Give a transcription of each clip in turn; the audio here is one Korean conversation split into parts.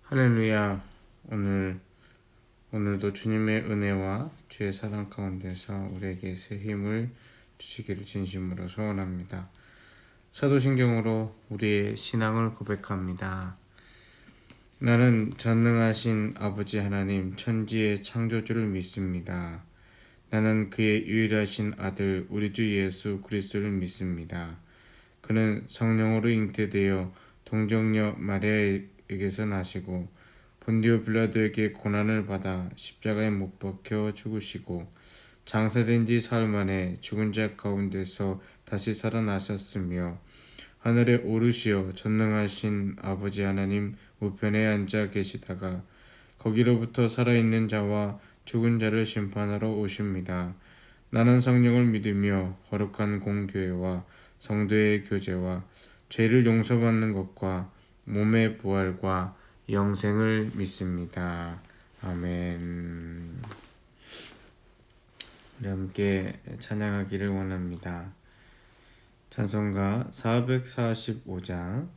할렐루야. 오늘도 주님의 은혜와 주의 사랑 가운데서 우리에게 새 힘을 주시기를 진심으로 소원합니다. 사도신경으로 우리의 신앙을 고백합니다. 나는 전능하신 아버지 하나님 천지의 창조주를 믿습니다. 나는 그의 유일하신 아들 우리 주 예수 그리스도를 믿습니다. 그는 성령으로 잉태되어 동정녀 마리아에게서 나시고 본디오 빌라도에게 고난을 받아 십자가에 못 박혀 죽으시고 장사된 지 사흘 만에 죽은 자 가운데서 다시 살아나셨으며 하늘에 오르시어 전능하신 아버지 하나님 우편에 앉아 계시다가 거기로부터 살아있는 자와 죽은 자를 심판하러 오십니다. 나는 성령을 믿으며 거룩한 공교회와 성도의 교제와 죄를 용서받는 것과 몸의 부활과 영생을 믿습니다. 아멘. 우리 함께 찬양하기를 원합니다. 찬송가 445장,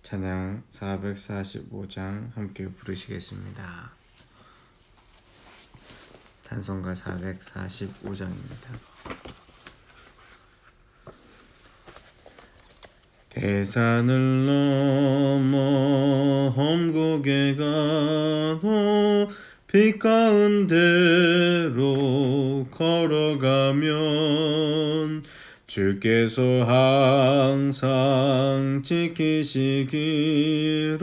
찬양 445장 함께 부르시겠습니다. 찬송가 445장입니다. 대산을 넘어 험곡에 가도 빛 가운데로 걸어가면 주께서 항상 지키시기로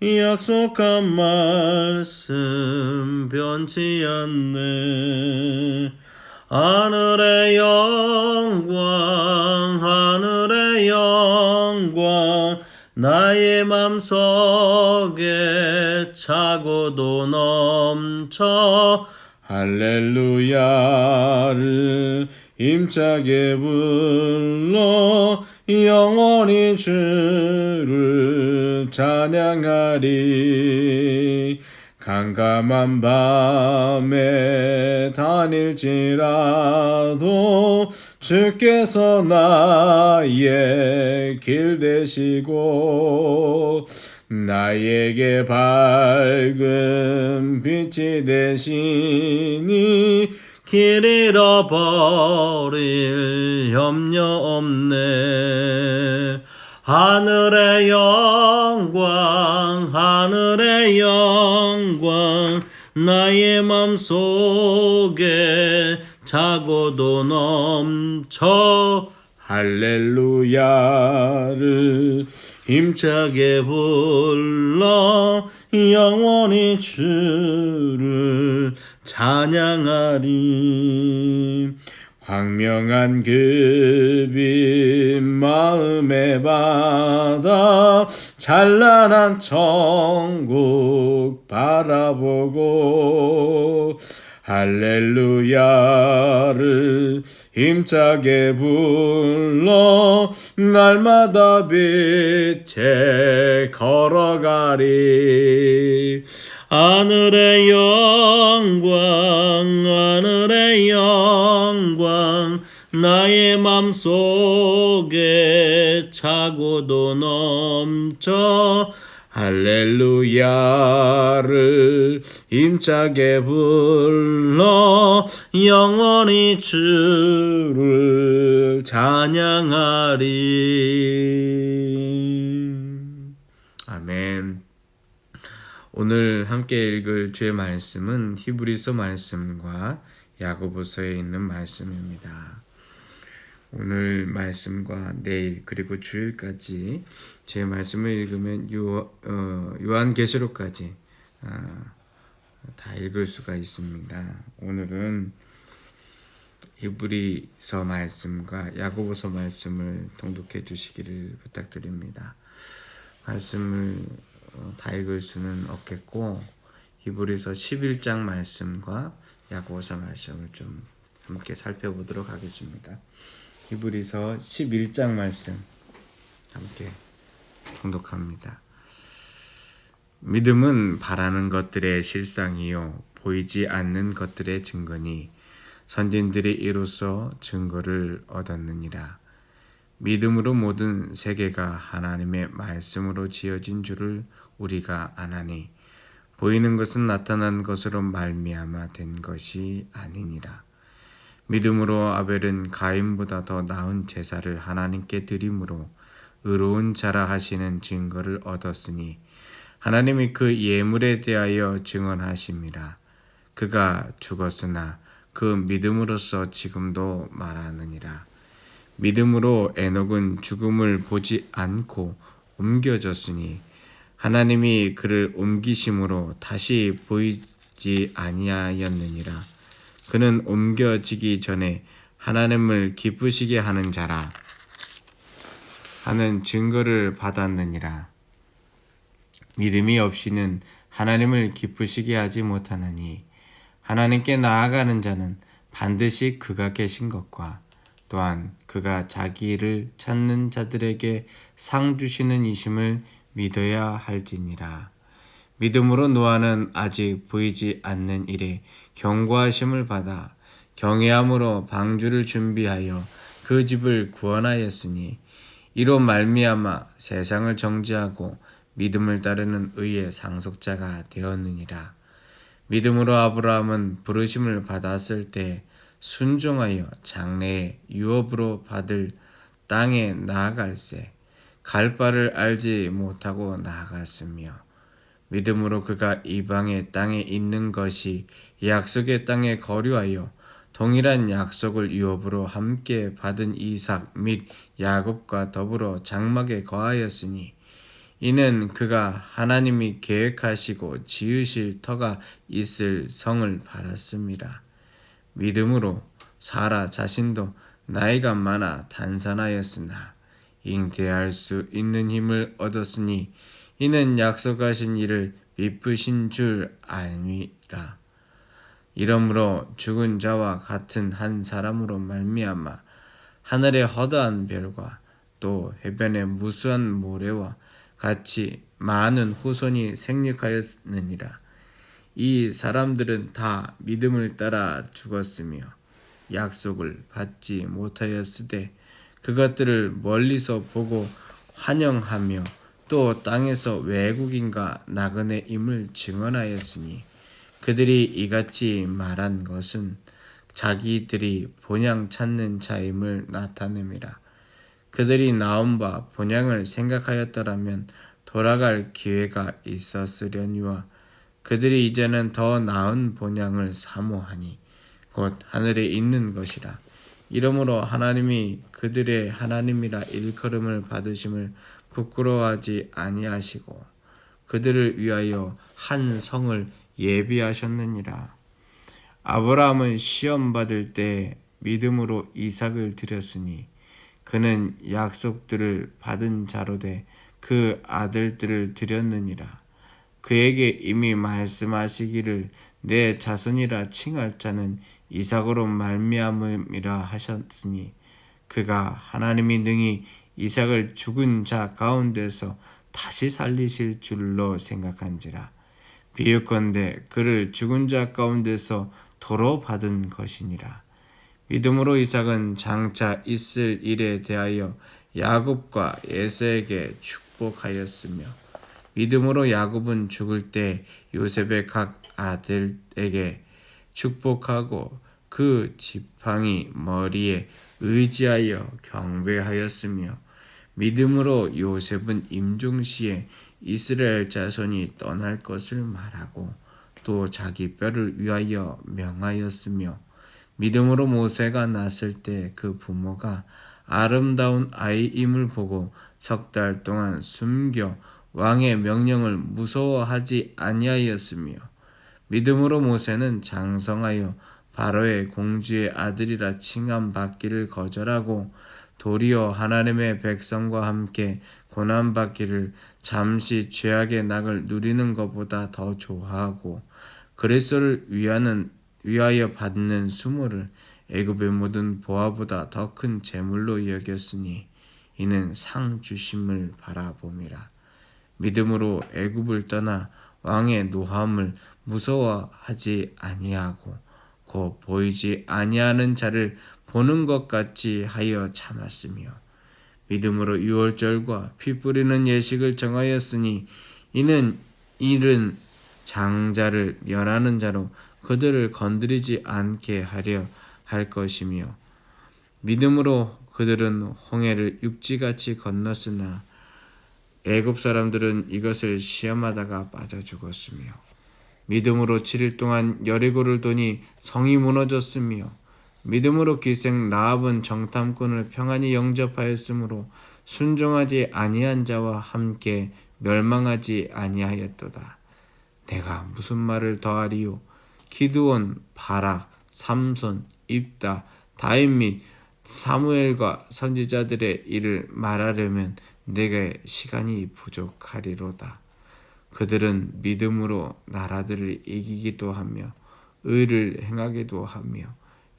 약속한 말씀 변치 않네. 하늘의 영광 하늘의 영광 나의 맘속에 차고도 넘쳐 할렐루야를 힘차게 불러 영원히 주를 찬양하리. 캄캄한 밤에 다닐지라도 주께서 나의 길 되시고 나에게 밝은 빛이 되시니 길 잃어버릴 염려 없네. 하늘의 영광 하늘의 영광 나의 맘속에 차고도 넘쳐 할렐루야를 힘차게 불러 영원히 주를 찬양하리. 광명한 그 빛 마음에 받아 찬란한 천국 바라보고 할렐루야를 힘차게 불러 날마다 빛에 걸어가리. 하늘의 영광 하늘의 영광 나의 맘속에 차고도 넘쳐 할렐루야를 힘차게 불러 영원히 주를 찬양하리. 아멘. 오늘 함께 읽을 주의 말씀은 히브리서 말씀과 야고보서에 있는 말씀입니다. 오늘 말씀과 내일 그리고 주일까지 제 말씀을 읽으면 요한계시록까지 다 읽을 수가 있습니다. 오늘은 히브리서 말씀과 야고보서 말씀을 통독해 주시기를 부탁드립니다. 말씀을 다 읽을 수는 없겠고 히브리서 11장 말씀과 야고보서 말씀을 좀 함께 살펴보도록 하겠습니다. 히브리서 11장 말씀 함께 통독합니다. 믿음은 바라는 것들의 실상이요 보이지 않는 것들의 증거니 선진들이 이로써 증거를 얻었느니라. 믿음으로 모든 세계가 하나님의 말씀으로 지어진 줄을 우리가 아나니 보이는 것은 나타난 것으로 말미암아 된 것이 아니니라. 믿음으로 아벨은 가인보다 더 나은 제사를 하나님께 드림으로 의로운 자라 하시는 증거를 얻었으니 하나님이 그 예물에 대하여 증언하심이라. 그가 죽었으나 그 믿음으로써 지금도 말하느니라. 믿음으로 에녹은 죽음을 보지 않고 옮겨졌으니 하나님이 그를 옮기심으로 다시 보이지 아니하였느니라. 그는 옮겨지기 전에 하나님을 기쁘시게 하는 자라 하는 증거를 받았느니라. 믿음이 없이는 하나님을 기쁘시게 하지 못하느니 하나님께 나아가는 자는 반드시 그가 계신 것과 또한 그가 자기를 찾는 자들에게 상 주시는 이심을 믿어야 할지니라. 믿음으로 노아는 아직 보이지 않는 일에 경고하심을 받아 경외함으로 방주를 준비하여 그 집을 구원하였으니 이로 말미암아 세상을 정죄하고 믿음을 따르는 의의 상속자가 되었느니라. 믿음으로 아브라함은 부르심을 받았을 때 순종하여 장래에 유업으로 받을 땅에 나아갈새 갈 바를 알지 못하고 나아갔으며 믿음으로 그가 이방의 땅에 있는 것이 약속의 땅에 거류하여 동일한 약속을 유업으로 함께 받은 이삭 및 야곱과 더불어 장막에 거하였으니 이는 그가 하나님이 계획하시고 지으실 터가 있을 성을 바랐습니다. 믿음으로 사라 자신도 나이가 많아 단산하였으나 잉태할 수 있는 힘을 얻었으니 이는 약속하신 일을 미쁘신 줄 알미라. 이러므로 죽은 자와 같은 한 사람으로 말미암아 하늘의 허다한 별과 또 해변의 무수한 모래와 같이 많은 후손이 생육하였느니라. 이 사람들은 다 믿음을 따라 죽었으며 약속을 받지 못하였으되 그것들을 멀리서 보고 환영하며 또 땅에서 외국인과 나그네임을 증언하였으니 그들이 이같이 말한 것은 자기들이 본향 찾는 자임을 나타냄이라. 그들이 나온 바 본향을 생각하였더라면 돌아갈 기회가 있었으려니와 그들이 이제는 더 나은 본향을 사모하니 곧 하늘에 있는 것이라. 이러므로 하나님이 그들의 하나님이라 일컬음을 받으심을 부끄러워하지 아니하시고 그들을 위하여 한 성을 예비하셨느니라. 아브라함은 시험 받을 때 믿음으로 이삭을 드렸으니 그는 약속들을 받은 자로 돼 그 아들들을 드렸느니라. 그에게 이미 말씀하시기를 내 자손이라 칭할 자는 이삭으로 말미암음이라 하셨으니 그가 하나님이 능히 이삭을 죽은 자 가운데서 다시 살리실 줄로 생각한지라. 비유컨대 그를 죽은 자 가운데서 도로 받은 것이니라. 믿음으로 이삭은 장차 있을 일에 대하여 야곱과 에서에게 축복하였으며 믿음으로 야곱은 죽을 때 요셉의 각 아들에게 축복하고 그 지팡이 머리에 의지하여 경배하였으며 믿음으로 요셉은 임종시에 이스라엘 자손이 떠날 것을 말하고 또 자기 뼈를 위하여 명하였으며 믿음으로 모세가 낳았을 때 그 부모가 아름다운 아이임을 보고 석 달 동안 숨겨 왕의 명령을 무서워하지 아니하였으며 믿음으로 모세는 장성하여 바로의 공주의 아들이라 칭함받기를 거절하고 도리어 하나님의 백성과 함께 고난받기를 잠시 죄악의 낙을 누리는 것보다 더 좋아하고 그리스도를 위하여 받는 수모를 애굽의 모든 보화보다 더 큰 재물로 여겼으니 이는 상 주심을 바라봄이라. 믿음으로 애굽을 떠나 왕의 노함을 무서워하지 아니하고 곧 보이지 아니하는 자를 보는 것 같이 하여 참았으며 믿음으로 유월절과 피 뿌리는 예식을 정하였으니 이는 일은 장자를 멸하는 자로 그들을 건드리지 않게 하려 할 것이며 믿음으로 그들은 홍해를 육지같이 건넜으나 애굽 사람들은 이것을 시험하다가 빠져 죽었으며 믿음으로 7일 동안 여리고를 도니 성이 무너졌으며 믿음으로 기생 라합은 정탐꾼을 평안히 영접하였으므로 순종하지 아니한 자와 함께 멸망하지 아니하였도다. 내가 무슨 말을 더하리요? 기드온, 바락, 삼손, 입다, 다윗 및 사무엘과 선지자들의 일을 말하려면 내게 시간이 부족하리로다. 그들은 믿음으로 나라들을 이기기도 하며 의를 행하기도 하며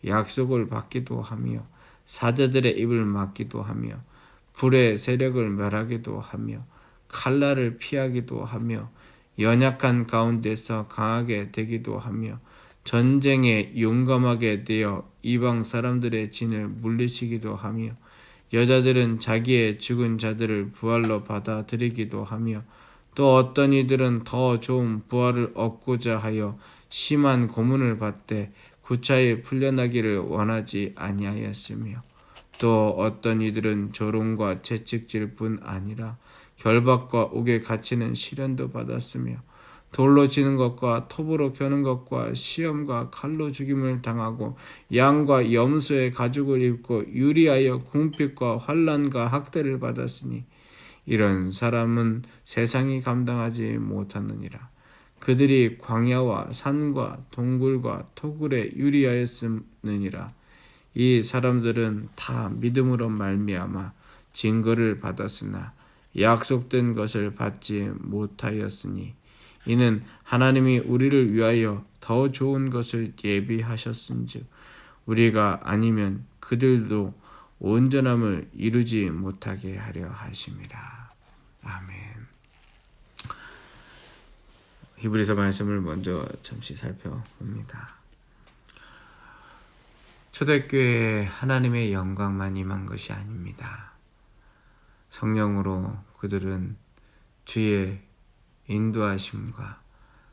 약속을 받기도 하며 사자들의 입을 막기도 하며 불의 세력을 멸하기도 하며 칼날을 피하기도 하며 연약한 가운데서 강하게 되기도 하며 전쟁에 용감하게 되어 이방 사람들의 진을 물리치기도 하며 여자들은 자기의 죽은 자들을 부활로 받아들이기도 하며 또 어떤 이들은 더 좋은 부활을 얻고자 하여 심한 고문을 받되 구차히 풀려나기를 원하지 아니하였으며 또 어떤 이들은 조롱과 채찍질 뿐 아니라 결박과 옥에 갇히는 시련도 받았으며 돌로 치는 것과 톱으로 겨는 것과 시험과 칼로 죽임을 당하고 양과 염소의 가죽을 입고 유리하여 궁핍과 환난과 학대를 받았으니 이런 사람은 세상이 감당하지 못하느니라. 그들이 광야와 산과 동굴과 토굴에 유리하였음느니라. 이 사람들은 다 믿음으로 말미암아 증거를 받았으나 약속된 것을 받지 못하였으니 이는 하나님이 우리를 위하여 더 좋은 것을 예비하셨은즉 우리가 아니면 그들도 온전함을 이루지 못하게 하려 하심이라. 아멘. 히브리서 말씀을 먼저 잠시 살펴봅니다. 초대교회에 하나님의 영광만 임한 것이 아닙니다. 성령으로 그들은 주의 인도하심과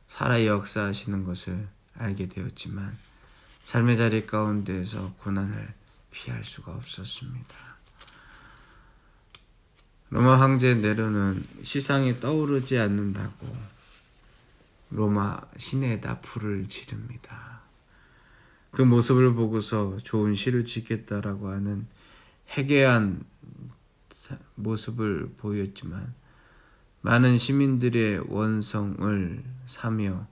살아 역사하시는 것을 알게 되었지만 삶의 자리 가운데에서 고난을 피할 수가 없었습니다. 로마 황제 네로는 시상이 떠오르지 않는다고 로마 시내에다 불을 지릅니다. 그 모습을 보고서 좋은 시를 짓겠다라고 하는 해괴한 모습을 보였지만 많은 시민들의 원성을 사며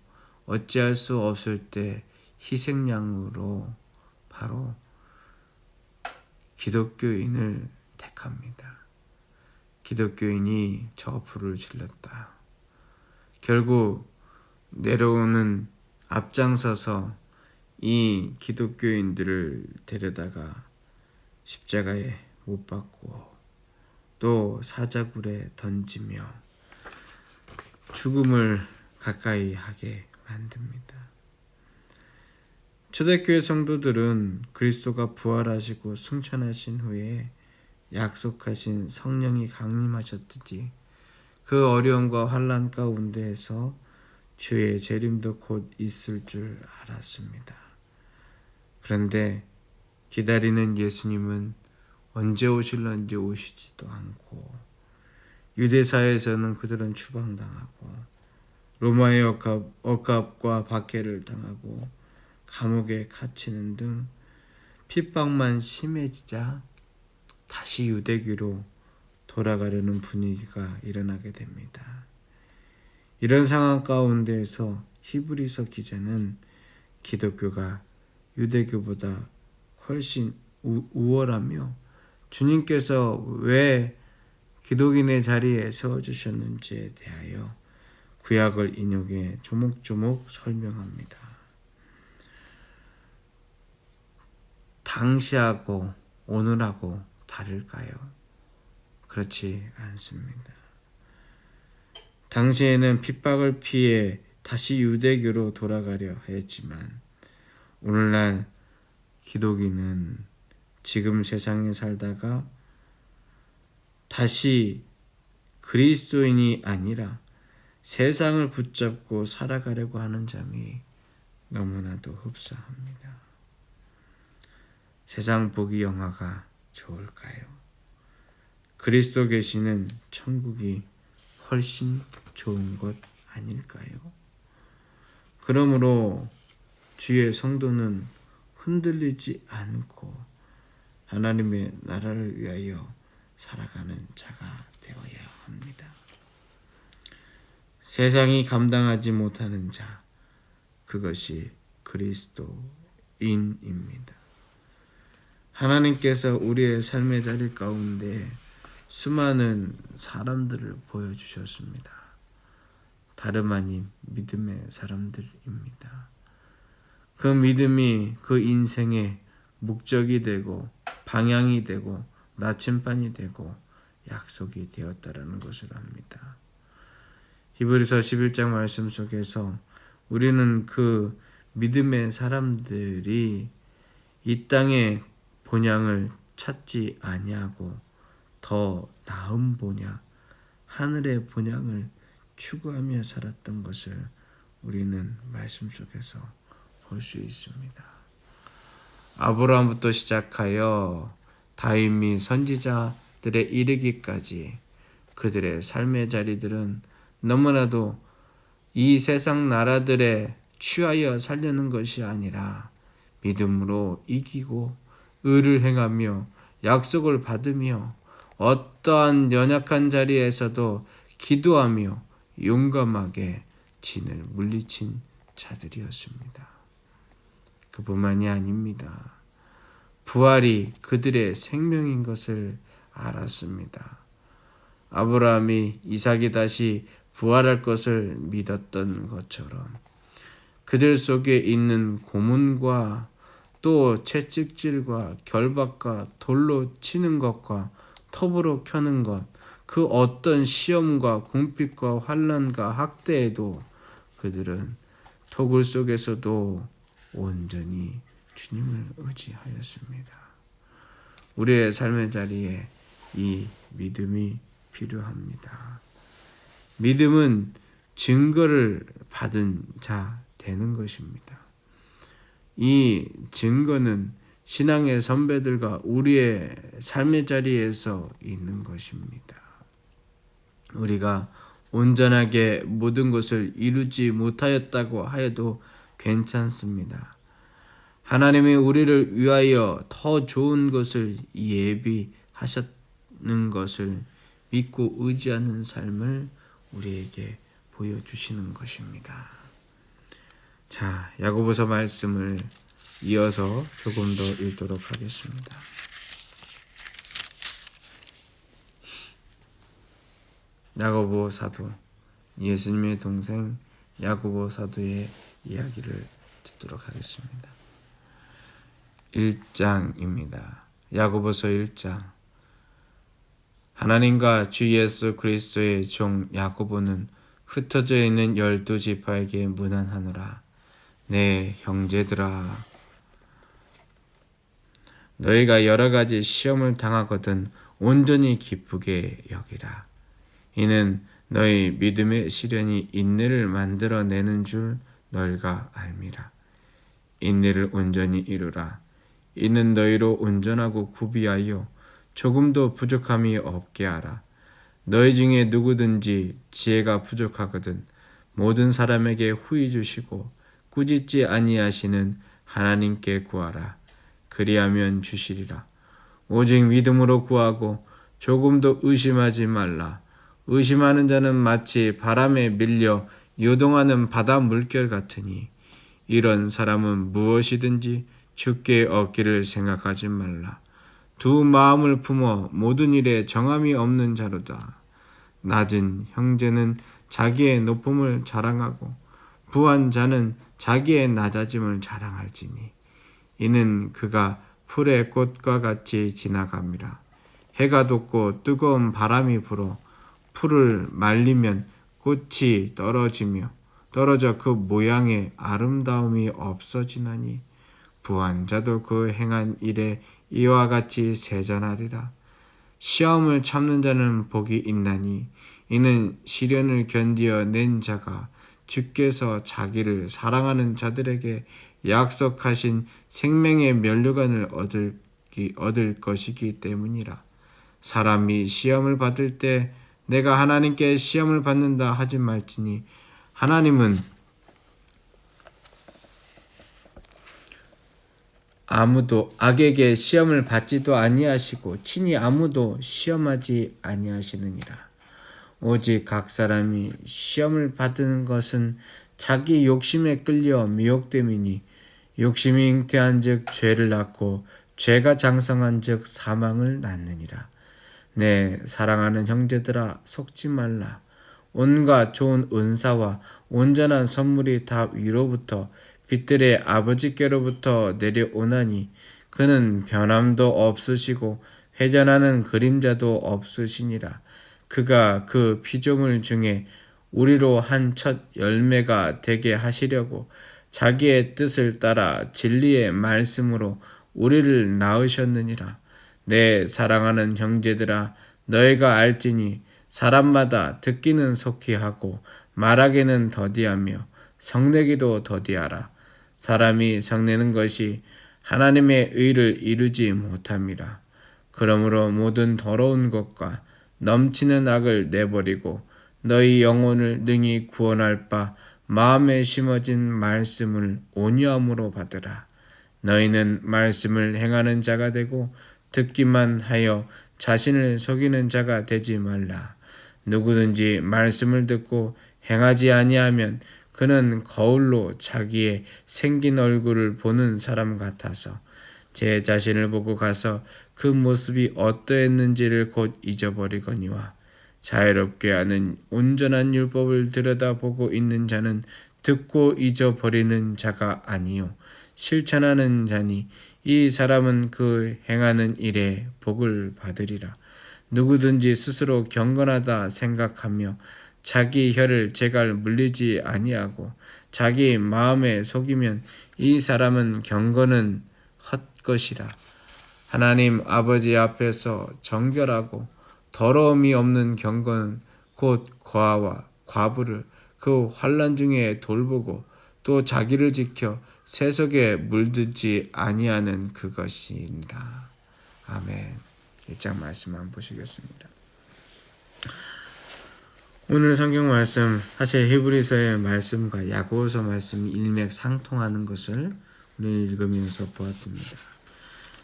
어찌할 수 없을 때 희생양으로 바로 기독교인을 택합니다. 기독교인이 저 불을 질렀다. 결국 네로는 앞장서서 이 기독교인들을 데려다가 십자가에 못 박고 또 사자굴에 던지며 죽음을 가까이 하게 만듭니다. 초대교회 성도들은 그리스도가 부활하시고 승천하신 후에 약속하신 성령이 강림하셨듯이 그 어려움과 환난 가운데에서 주의 재림도 곧 있을 줄 알았습니다. 그런데 기다리는 예수님은 언제 오실런지 오시지도 않고 유대사에서는 그들은 추방당하고 로마의 억압과 박해를 당하고 감옥에 갇히는 등 핍박만 심해지자 다시 유대교로 돌아가려는 분위기가 일어나게 됩니다. 이런 상황 가운데에서 히브리서 기자는 기독교가 유대교보다 훨씬 우월하며 주님께서 왜 기독인의 자리에 세워주셨는지에 대하여 구약을 인용해 조목조목 설명합니다. 당시하고 오늘하고 다를까요? 그렇지 않습니다. 당시에는 핍박을 피해 다시 유대교로 돌아가려 했지만 오늘날 기독인은 지금 세상에 살다가 다시 그리스도인이 아니라 세상을 붙잡고 살아가려고 하는 점이 너무나도 흡사합니다. 세상 보기 영화가 좋을까요? 그리스도 계시는 천국이 훨씬 좋은 것 아닐까요? 그러므로 주의 성도는 흔들리지 않고 하나님의 나라를 위하여 살아가는 자가 되어야 합니다. 세상이 감당하지 못하는 자, 그것이 그리스도인입니다. 하나님께서 우리의 삶의 자리 가운데 수많은 사람들을 보여주셨습니다. 다름 아닌 믿음의 사람들입니다. 그 믿음이 그 인생의 목적이 되고 방향이 되고 나침반이 되고 약속이 되었다라는 것을 압니다. 히브리서 11장 말씀 속에서 우리는 그 믿음의 사람들이 이 땅의 본향을 찾지 아니하고 더 나은 본향, 하늘의 본향을 추구하며 살았던 것을 우리는 말씀 속에서 볼 수 있습니다. 아브라함부터 시작하여 다윗 및 선지자들에 이르기까지 그들의 삶의 자리들은 너무나도 이 세상 나라들에 취하여 살려는 것이 아니라 믿음으로 이기고 의를 행하며 약속을 받으며 어떠한 연약한 자리에서도 기도하며 용감하게 진을 물리친 자들이었습니다. 그뿐만이 아닙니다. 부활이 그들의 생명인 것을 알았습니다. 아브라함이 이삭이 다시 부활할 것을 믿었던 것처럼 그들 속에 있는 고문과 또 채찍질과 결박과 돌로 치는 것과 톱으로 켜는 것, 그 어떤 시험과 궁핍과 환난과 학대에도 그들은 토굴 속에서도 온전히 주님을 의지하였습니다. 우리의 삶의 자리에 이 믿음이 필요합니다. 믿음은 증거를 받은 자 되는 것입니다. 이 증거는 신앙의 선배들과 우리의 삶의 자리에서 있는 것입니다. 우리가 온전하게 모든 것을 이루지 못하였다고 하여도 괜찮습니다. 하나님이 우리를 위하여 더 좋은 것을 예비하셨는 것을 믿고 의지하는 삶을 우리에게 보여주시는 것입니다. 자, 야고보서 말씀을 이어서 조금 더 읽도록 하겠습니다. 야고보 사도, 예수님의 동생 야고보 사도의 이야기를 듣도록 하겠습니다. 1장입니다. 야고보서 1장. 하나님과 주 예수 그리스도의 종 야고보는 흩어져 있는 12지파에게 문안하노라. 내 형제들아, 너희가 여러 가지 시험을 당하거든 온전히 기쁘게 여기라. 이는 너희 믿음의 시련이 인내를 만들어내는 줄 너희가 알미라. 인내를 온전히 이루라. 이는 너희로 온전하고 구비하여 조금도 부족함이 없게 하라. 너희 중에 누구든지 지혜가 부족하거든 모든 사람에게 후히 주시고 꾸짖지 아니하시는 하나님께 구하라. 그리하면 주시리라. 오직 믿음으로 구하고 조금도 의심하지 말라. 의심하는 자는 마치 바람에 밀려 요동하는 바다 물결 같으니 이런 사람은 무엇이든지 주께 얻기를 생각하지 말라. 두 마음을 품어 모든 일에 정함이 없는 자로다. 낮은 형제는 자기의 높음을 자랑하고 부한 자는 자기의 낮아짐을 자랑할지니 이는 그가 풀의 꽃과 같이 지나감이라. 해가 돋고 뜨거운 바람이 불어 풀을 말리면 꽃이 떨어져 그 모양의 아름다움이 없어지나니 부한 자도 그 행한 일에 이와 같이 세잔하리라. 시험을 참는 자는 복이 있나니 이는 시련을 견디어 낸 자가 주께서 자기를 사랑하는 자들에게 약속하신 생명의 면류관을 얻을 것이기 때문이라. 사람이 시험을 받을 때 내가 하나님께 시험을 받는다 하지 말지니 하나님은 아무도 악에게 시험을 받지도 아니하시고 친히 아무도 시험하지 아니하시느니라. 오직 각 사람이 시험을 받는 것은 자기 욕심에 끌려 미혹됨이니 욕심이 잉태한즉 죄를 낳고 죄가 장성한즉 사망을 낳느니라. 내 사랑하는 형제들아 속지 말라. 온갖 좋은 은사와 온전한 선물이 다 위로부터 빛들의 아버지께로부터 내려오나니 그는 변함도 없으시고 회전하는 그림자도 없으시니라. 그가 그 피조물 중에 우리로 한 첫 열매가 되게 하시려고 자기의 뜻을 따라 진리의 말씀으로 우리를 낳으셨느니라. 내 사랑하는 형제들아 너희가 알지니 사람마다 듣기는 속히 하고 말하기는 더디하며 성내기도 더디하라. 사람이 성내는 것이 하나님의 의를 이루지 못함이라. 그러므로 모든 더러운 것과 넘치는 악을 내버리고 너희 영혼을 능히 구원할 바 마음에 심어진 말씀을 온유함으로 받으라. 너희는 말씀을 행하는 자가 되고 듣기만 하여 자신을 속이는 자가 되지 말라. 누구든지 말씀을 듣고 행하지 아니하면 그는 거울로 자기의 생긴 얼굴을 보는 사람 같아서 제 자신을 보고 가서 그 모습이 어떠했는지를 곧 잊어버리거니와 자유롭게 하는 온전한 율법을 들여다보고 있는 자는 듣고 잊어버리는 자가 아니요 실천하는 자니 이 사람은 그 행하는 일에 복을 받으리라. 누구든지 스스로 경건하다 생각하며 자기 혀를 제갈 물리지 아니하고 자기 마음에 속이면 이 사람은 경건은 헛것이라. 하나님 아버지 앞에서 정결하고 더러움이 없는 경건은 곧 과와 과부를 그 환난 중에 돌보고 또 자기를 지켜 세속에 물들지 아니하는 그것이니라. 아멘. 1장 말씀 한번 보시겠습니다. 오늘 성경 말씀 사실 히브리서의 말씀과 야고보서 말씀이 일맥상통하는 것을 오늘 읽으면서 보았습니다.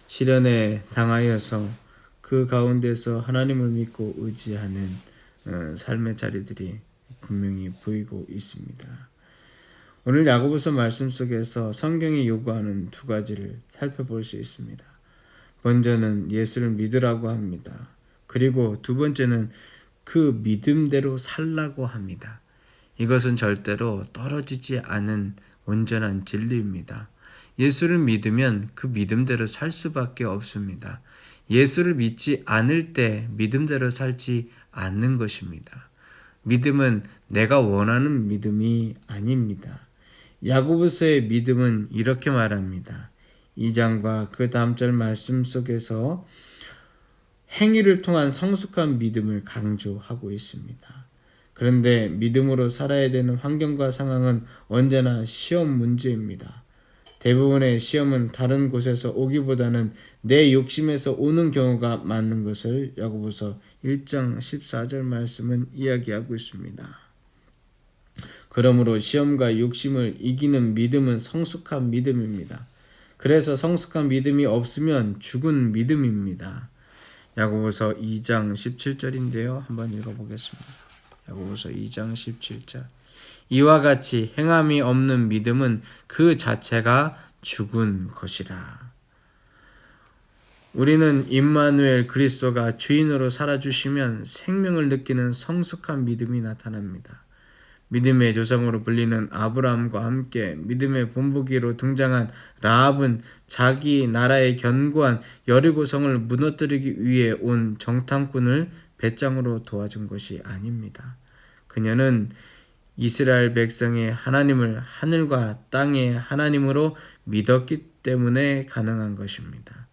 시련에 당하여서 그 가운데서 하나님을 믿고 의지하는 삶의 자리들이 분명히 보이고 있습니다. 오늘 야고보서 말씀 속에서 성경이 요구하는 두 가지를 살펴볼 수 있습니다. 먼저는 예수를 믿으라고 합니다. 그리고 두 번째는 그 믿음대로 살라고 합니다. 이것은 절대로 떨어지지 않은 온전한 진리입니다. 예수를 믿으면 그 믿음대로 살 수밖에 없습니다. 예수를 믿지 않을 때 믿음대로 살지 않는 것입니다. 믿음은 내가 원하는 믿음이 아닙니다. 야고보서의 믿음은 이렇게 말합니다. 2장과 그 다음 절 말씀 속에서 행위를 통한 성숙한 믿음을 강조하고 있습니다. 그런데 믿음으로 살아야 되는 환경과 상황은 언제나 시험 문제입니다. 대부분의 시험은 다른 곳에서 오기보다는 내 욕심에서 오는 경우가 많은 것을 야고보서 1장 14절 말씀은 이야기하고 있습니다. 그러므로 시험과 욕심을 이기는 믿음은 성숙한 믿음입니다. 그래서 성숙한 믿음이 없으면 죽은 믿음입니다. 야고보서 2장 17절인데요. 한번 읽어보겠습니다. 야고보서 2장 17절. 이와 같이 행함이 없는 믿음은 그 자체가 죽은 것이라. 우리는 임마누엘 그리스도가 주인으로 살아주시면 생명을 느끼는 성숙한 믿음이 나타납니다. 믿음의 조상으로 불리는 아브라함과 함께 믿음의 본보기로 등장한 라합은 자기 나라의 견고한 여리고성을 무너뜨리기 위해 온 정탐꾼을 배짱으로 도와준 것이 아닙니다. 그녀는 이스라엘 백성의 하나님을 하늘과 땅의 하나님으로 믿었기 때문에 가능한 것입니다.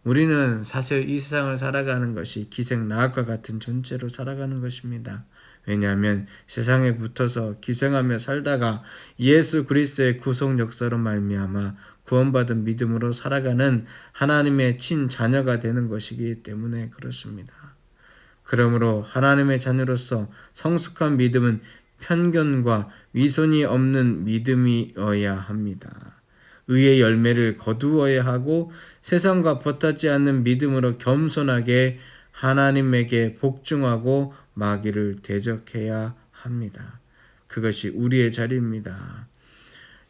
우리는 사실 이 세상을 살아가는 것이 기생나앗과 같은 존재로 살아가는 것입니다. 왜냐하면 세상에 붙어서 기생하며 살다가 예수 그리스도의 구속 역사로 말미암아 구원받은 믿음으로 살아가는 하나님의 친자녀가 되는 것이기 때문에 그렇습니다. 그러므로 하나님의 자녀로서 성숙한 믿음은 편견과 위선이 없는 믿음이어야 합니다. 의의 열매를 거두어야 하고 세상과 버타지 않는 믿음으로 겸손하게 하나님에게 복종하고 마귀를 대적해야 합니다. 그것이 우리의 자리입니다.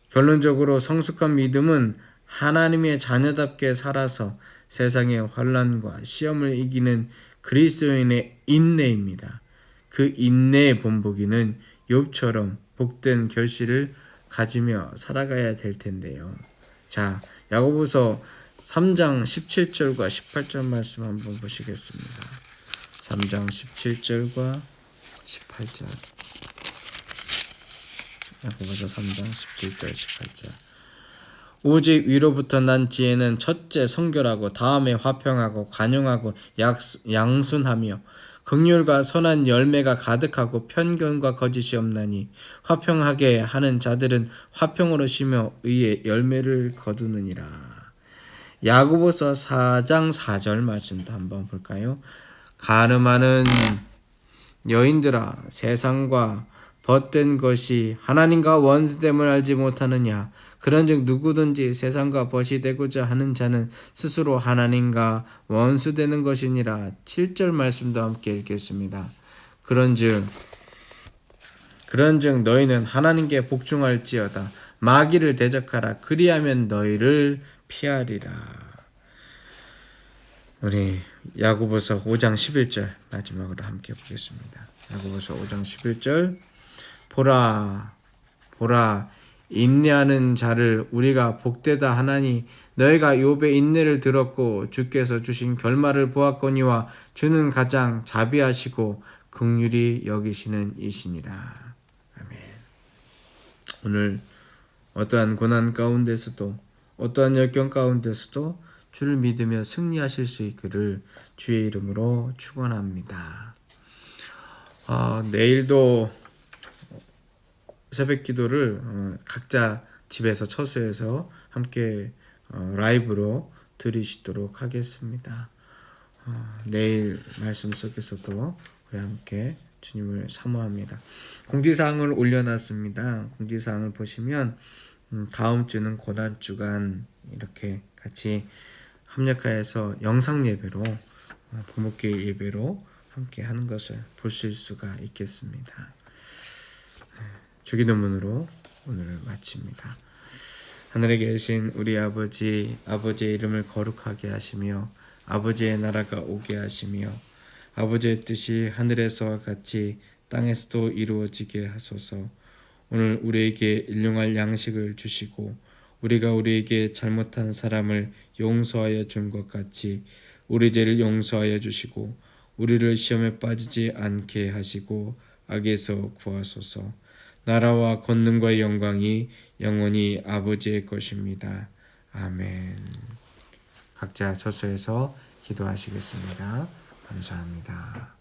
결론적으로 성숙한 믿음은 하나님의 자녀답게 살아서 세상의 환난과 시험을 이기는 그리스도인의 인내입니다. 그 인내의 본보기는 욥처럼 복된 결실을 가지며 살아가야 될 텐데요. 자, 야고보서 3장 17절과 18절 말씀 한번 보시겠습니다. 3장 17절과 18절. 야고보서 3장 17절 18절. 오직 위로부터 난 지혜는 첫째 성결하고 다음에 화평하고 관용하고 양순하며 긍휼과 선한 열매가 가득하고 편견과 거짓이 없나니 화평하게 하는 자들은 화평으로 쉬며 의의 열매를 거두느니라. 야고보서 4장 4절 말씀도 한번 볼까요? 가늠하는 여인들아 세상과 벗된 것이 하나님과 원수됨을 알지 못하느냐. 그런즉 누구든지 세상과 벗이 되고자 하는 자는 스스로 하나님과 원수되는 것이니라. 7절 말씀도 함께 읽겠습니다. 그런즉 너희는 하나님께 복종할지어다. 마귀를 대적하라. 그리하면 너희를 피하리라. 우리 야고보서 5장 11절 마지막으로 함께 보겠습니다. 야고보서 5장 11절. 보라 인내하는 자를 우리가 복되다 하나니 너희가 욥의 인내를 들었고 주께서 주신 결말을 보았거니와 주는 가장 자비하시고 긍휼히 여기시는 이시니라. 아멘. 오늘 어떠한 고난 가운데서도 어떠한 역경 가운데서도 주를 믿으며 승리하실 수 있기를 주의 이름으로 축원합니다. 내일도 새벽 기도를 각자 집에서 처소에서 함께 라이브로 들으시도록 하겠습니다. 내일 말씀 속에서도 우리 함께 주님을 사모합니다. 공지사항을 올려놨습니다. 공지사항을 보시면 다음 주는 고난주간 이렇게 같이 합력하여서 영상 예배로 부목회 예배로 함께 하는 것을 보실 수가 있겠습니다. 주기도문으로 오늘을 마칩니다. 하늘에 계신 우리 아버지의 이름을 거룩하게 하시며 아버지의 나라가 오게 하시며 아버지의 뜻이 하늘에서와 같이 땅에서도 이루어지게 하소서. 오늘 우리에게 일용할 양식을 주시고 우리가 우리에게 잘못한 사람을 용서하여 준 것 같이 우리 죄를 용서하여 주시고 우리를 시험에 빠지지 않게 하시고 악에서 구하소서. 나라와 권능과 영광이 영원히 아버지의 것입니다. 아멘. 각자 처소에서 기도하시겠습니다. 감사합니다.